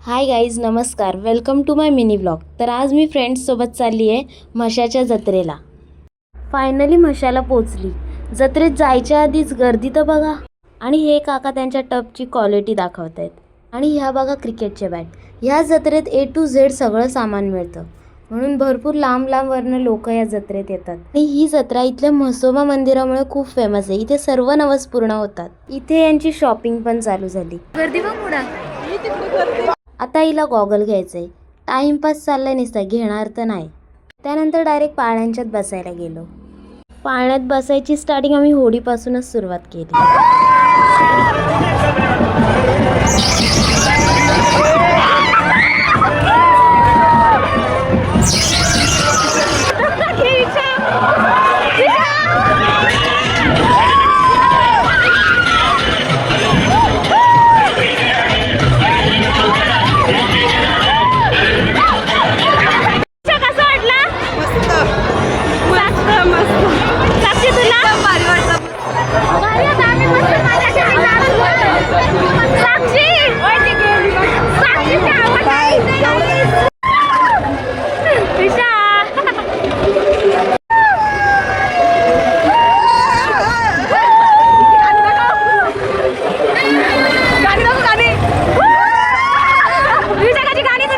हाय guys, नमस्कार. Welcome to my mini blog. तर आज मी फ्रेंड्ससोबत चालली आहे म्हशाच्या जत्रेला. फायनली म्हशाला पोचली. जत्रेत जायच्या आधीच गर्दी तर बघा. आणि हे काका त्यांच्या टपची क्वालिटी दाखवत आहेत. आणि ह्या बघा क्रिकेटचे बॅट. ह्या जत्रेत A to Z सगळं सामान मिळतं, म्हणून भरपूर लांब लांबवरनं लोक या जत्रेत येतात. आणि ही जत्रा इथल्या म्हसोबा मंदिरामुळे खूप फेमस आहे. इथे सर्व नवस पूर्ण होतात. इथे यांची शॉपिंग पण चालू झाली. गर्दी बघ मुडा. आता हिला गॉगल घ्यायचंय. टाइमपास चाललाय नुसता, घेणार तर नाही. त्यानंतर डायरेक्ट पाळण्यांच्यात बसायला गेलो. पाळण्यात बसायची स्टार्टिंग आम्ही होडीपासूनच सुरुवात केली.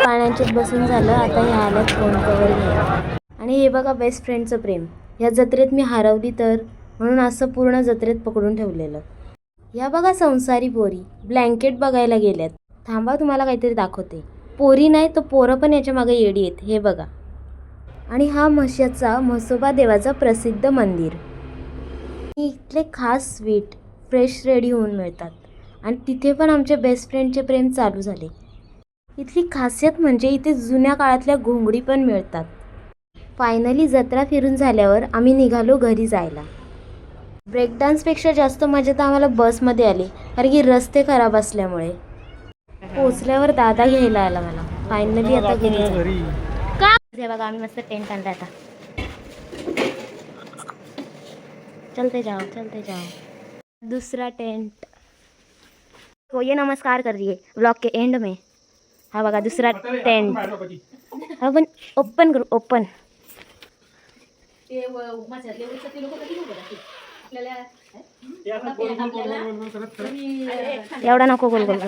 पाळण्यांच्यात बसून झालं. आता हे आल्यात फोन कवर घ्यायला. आणि हे बघा बेस्ट फ्रेंडचं प्रेम. या जत्रेत मी हरवली तर म्हणून असं पूर्ण जत्रेत पकडून ठेवलेलं. या बघा संसारी पोरी ब्लँकेट बघायला गेल्यात. थांबा, तुम्हाला काहीतरी दाखवते. पोरी नाही तर पोरं पण याच्या मागे येडी आहेत. हे बघा. आणि हा म्हशाचा म्हसोबा देवाचा प्रसिद्ध मंदिर. इथले खास स्वीट फ्रेश रेडी होऊन मिळतात. आणि तिथे पण आमच्या बेस्ट फ्रेंडचे प्रेम चालू झाले. इथली खासियत म्हणजे इथे जुन्या काळातल्या घोंगडी पण मिळतात. फायनली जत्रा फिरून झाल्यावर आम्ही निघालो घरी जायला. ब्रेकडान्सपेक्षा जास्त मजा तर आम्हाला बसमध्ये आली, कारण की रस्ते खराब असल्यामुळे. पोचल्यावर दादा घ्यायला आला मला. फायनली आता घरी का हे बघा, आम्ही मस्त टेंट आणला. आता चलते जाओ. दूसरा टेंट हो, ये नमस्कार कर दिए ब्लॉग के एंड में. हा बघा दुसरा टेंट. आपण ओपन करू. ओपन एवढा नको गोल गोल.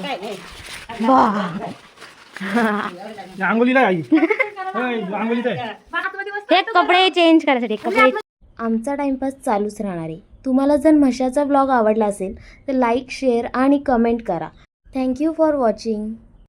हे कपडे चेंज करायसाठी कपडे. आमचा टाइमपास चालूच राहणार आहे. तुम्हाला जर म्हशाचा ब्लॉग आवडला असेल तर लाईक, शेअर आणि कमेंट करा. Thank you for watching.